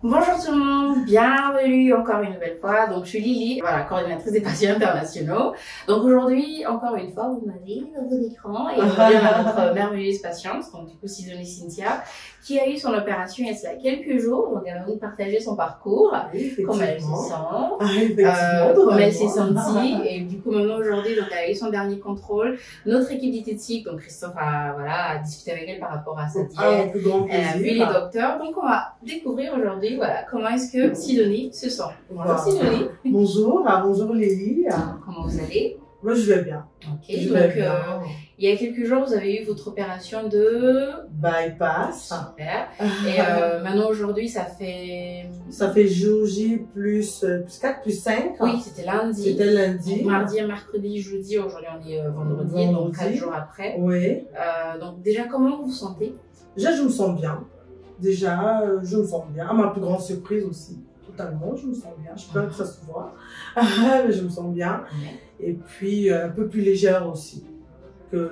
Bonjour tout le monde, bienvenue encore une nouvelle fois. Donc je suis Lily, voilà, coordinatrice des patients internationaux. Donc aujourd'hui, encore une fois, vous m'avez dans vos écrans et on revient à notre merveilleuse patiente, donc du coup Sidonie Cynthia, qui a eu son opération il y a cela quelques jours. Donc elle va nous partager son parcours, comment elle se sent, comment elle s'est sentie. Et du coup maintenant aujourd'hui, donc elle a eu son dernier contrôle. Notre équipe diététique, donc Christophe a discuté avec elle par rapport à sa diète, elle a vu les docteurs. Donc on va découvrir aujourd'hui voilà, comment est-ce que Sidonie se sent. Bonjour Sidonie. Bonjour, bonjour Lily. Comment vous allez? Moi je vais bien. Ok, donc il y a quelques jours vous avez eu votre opération de bypass. Super. Et maintenant aujourd'hui ça fait jour J plus 4 plus 5. Oui, c'était lundi. C'était lundi. Donc, mardi, mercredi, jeudi, aujourd'hui on est vendredi, donc 4 jours après. Oui. Donc déjà comment vous vous sentez? Déjà je me sens bien. Déjà, je me sens bien. À ma plus grande surprise aussi. Totalement, je me sens bien. Je peux que ça se voit. Mais je me sens bien. Et puis, un peu plus légère aussi que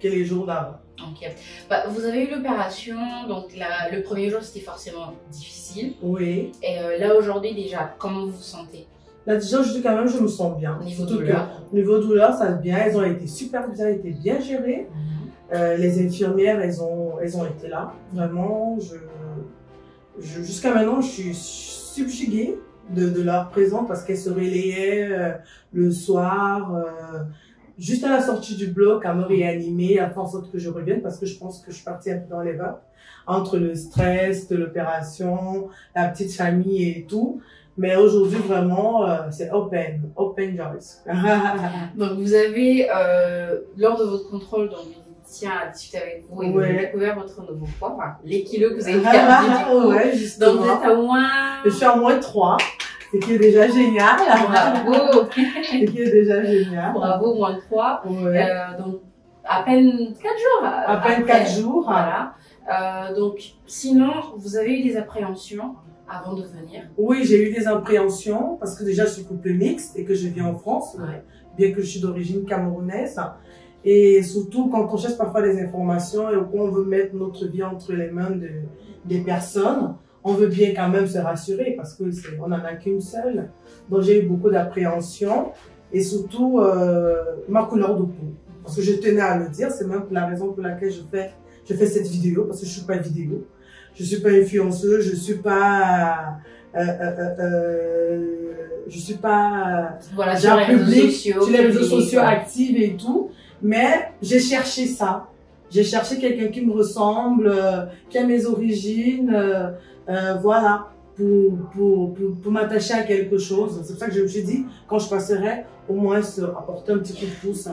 les jours d'avant. Ok. Bah, vous avez eu l'opération, donc le premier jour c'était forcément difficile. Oui. Et là aujourd'hui déjà, comment vous vous sentez? Là déjà, je dis quand même, je me sens bien. Niveau douleur. Niveau douleur, ça va bien. Elles ont été super bien, été bien gérées. Les infirmières, elles ont été là. Vraiment, jusqu'à maintenant, je suis subjuguée de leur présence parce qu'elles se relayaient le soir, juste à la sortie du bloc, à me réanimer, à faire en sorte que je revienne parce que je pense que je suis partie un peu dans les vapes entre le stress de l'opération, la petite famille et tout. Mais aujourd'hui, vraiment, c'est open joys. Donc, vous avez, lors de votre contrôle, donc, à discuter avec vous et vous avez découvert votre nouveau poids, enfin, les kilos que vous avez perdu du coup. Ouais, justement. Donc vous êtes à moins... Je suis à moins 3, ce qui est déjà génial. Bravo. Ce qui est déjà génial. Bravo, moins 3. Donc à peine 4 jours. À peine 4 jours. Voilà. Donc sinon, vous avez eu des appréhensions avant de venir? Oui, j'ai eu des appréhensions parce que déjà je suis couple mixte et que je vis en France, bien que je suis d'origine camerounaise. Et surtout, quand on cherche parfois des informations et qu'on veut mettre notre vie entre les mains des personnes, on veut bien quand même se rassurer parce que on n'en a qu'une seule. Donc, j'ai eu beaucoup d'appréhension et surtout, ma couleur de peau. Parce que je tenais à le dire, c'est même la raison pour laquelle je fais cette vidéo, parce que je suis pas vidéo. Je suis pas influenceuse, je suis pas voilà, sur les réseaux sociaux actifs et tout. Mais j'ai cherché ça. J'ai cherché quelqu'un qui me ressemble, qui a mes origines, voilà, pour m'attacher à quelque chose. C'est pour ça que je me suis dit, quand je passerai, au moins apporter un petit coup de pouce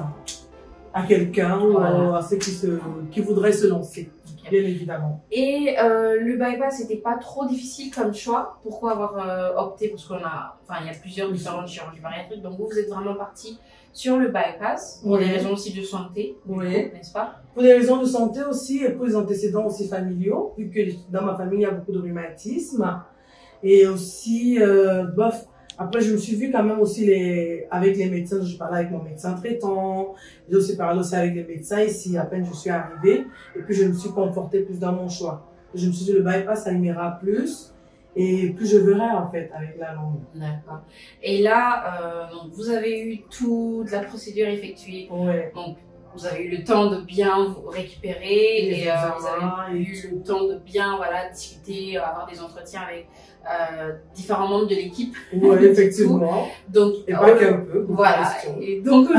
à quelqu'un ou à ceux qui voudraient se lancer, bien évidemment. Et le bypass n'était pas trop difficile comme choix. Pourquoi avoir opté? Parce qu'il y a plusieurs différentes chirurgies bariatriques. Donc vous êtes vraiment parti sur le bypass pour des raisons aussi de santé, n'est-ce pas? Pour des raisons de santé aussi et pour les antécédents aussi familiaux, vu que dans ma famille il y a beaucoup de rhumatisme et aussi bof. Après, je me suis vue quand même aussi avec les médecins. Je parlais avec mon médecin traitant. J'ai aussi parlé avec les médecins ici, à peine je suis arrivée. Et puis, je me suis confortée plus dans mon choix. Je me suis dit, le bypass, ça m'ira plus. Et plus je verrai, en fait, avec la langue. D'accord. Et là, donc, vous avez eu toute la procédure effectuée. Donc, vous avez eu le temps de bien vous récupérer et vous avez eu le temps de bien discuter, avoir des entretiens avec différents membres de l'équipe. Oui, effectivement. Donc, et pas qu'un peu. Voilà. Et donc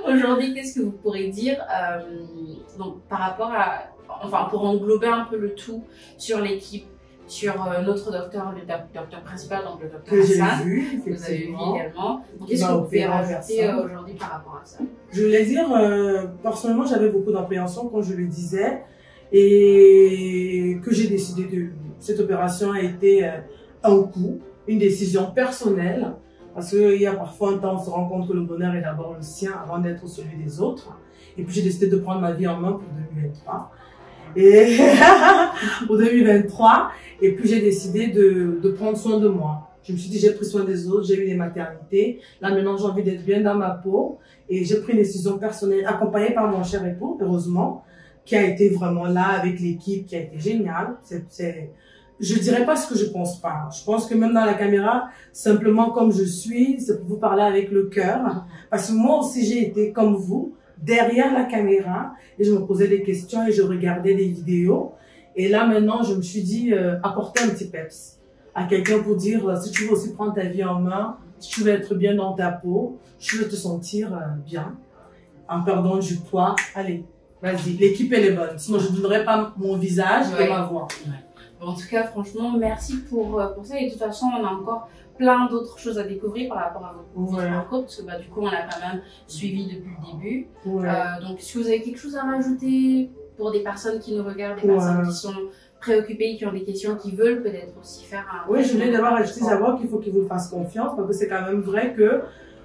aujourd'hui, qu'est-ce que vous pourrez dire donc par rapport pour englober un peu le tout sur l'équipe, sur notre docteur, le docteur principal, donc le docteur Hassan, que vous avez vu également. Qu'est-ce que vous pouvez rajouter aujourd'hui par rapport à ça? Je voulais dire, personnellement, j'avais beaucoup d'appréhension quand je le disais et que j'ai décidé de... Cette opération a été un coup, une décision personnelle, parce qu'il y a parfois un temps, on se rend compte que le bonheur est d'abord le sien avant d'être celui des autres. Et puis j'ai décidé de prendre ma vie en main pour 2023. Et pour 2023, et puis j'ai décidé de prendre soin de moi. Je me suis dit, j'ai pris soin des autres, j'ai eu des maternités. Là, maintenant, j'ai envie d'être bien dans ma peau. Et j'ai pris une décision personnelle, accompagnée par mon cher époux, heureusement, qui a été vraiment là avec l'équipe, qui a été géniale. je dirais pas ce que je pense pas. Je pense que même dans la caméra, simplement comme je suis, c'est pour vous parler avec le cœur. Parce que moi aussi, j'ai été comme vous, derrière la caméra, et je me posais des questions et je regardais des vidéos. Et là, maintenant, je me suis dit, apporter un petit peps à quelqu'un pour dire, si tu veux aussi prendre ta vie en main, si tu veux être bien dans ta peau, si tu veux te sentir bien, en perdant du poids, allez, vas-y, l'équipe elle est bonne. Sinon, je ne donnerai pas mon visage et ma voix. En tout cas, franchement, merci pour ça. Et de toute façon, on a encore plein d'autres choses à découvrir par rapport à votre parcours, parce que bah, du coup, on l'a quand même suivi depuis le début. Donc, si vous avez quelque chose à rajouter pour des personnes qui nous regardent, des personnes qui sont préoccupées, qui ont des questions, qui veulent peut-être aussi faire un... Oui, je voulais d'abord ajouter savoir qu'il faut qu'ils vous fassent confiance, parce que c'est quand même vrai que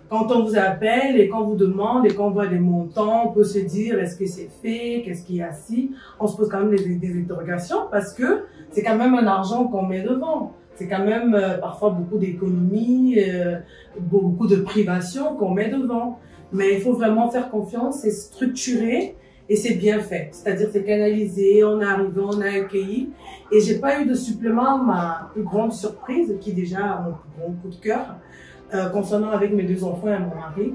quand on vous appelle et qu'on vous demande et qu'on voit des montants, on peut se dire est-ce que c'est fait, qu'est-ce qu'il y a assis. On se pose quand même des interrogations parce que c'est quand même un argent qu'on met devant. C'est quand même parfois beaucoup d'économies, beaucoup de privations qu'on met devant. Mais il faut vraiment faire confiance, c'est structuré et c'est bien fait. C'est-à-dire c'est canalisé, on est arrivé, on a accueilli. Et j'ai pas eu de supplément, ma plus grande surprise, qui est déjà mon plus grand coup de cœur. Concernant avec mes 2 enfants et mon mari,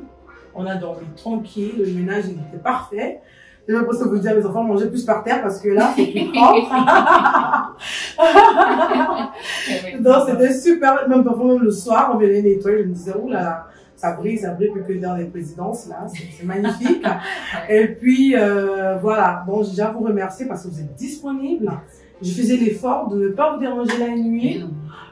on a dormi tranquille, le ménage il était parfait. Je vais pas vous dire, mes enfants mangeaient plus par terre parce que là, c'est plus propre. Donc c'était super, même parfois même le soir, on venait nettoyer, je me disais, oh là là, ça brille plus que dans les présidences, là, c'est magnifique. Et puis, voilà, bon, déjà vous remercier parce que vous êtes disponible. Je faisais l'effort de ne pas vous déranger la nuit,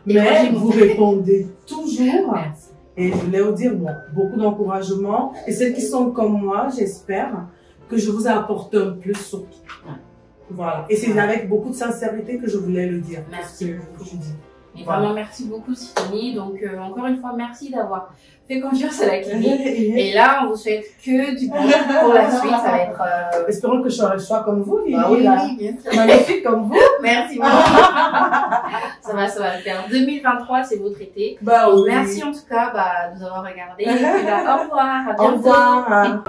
mais vous répondez toujours. Merci. Et je voulais vous dire, bon, beaucoup d'encouragement. Et celles qui sont comme moi, j'espère que je vous ai apporté un plus surtout. Voilà. Et c'est avec beaucoup de sincérité que je voulais le dire. Merci beaucoup. Je dis. Et vraiment, merci beaucoup, Sidonie. Donc, encore une fois, merci d'avoir fait confiance à la clinique. Et là, on vous souhaite que du bon pour la suite. Ça va être... Espérons que je sois comme vous, Lily. Oui, bien sûr. Magnifique comme vous. Merci beaucoup. ça va le faire. 2023, c'est votre été. Bah, oui. Merci en tout cas de nous avoir regardé. Et puis, au revoir. À bientôt. Au revoir.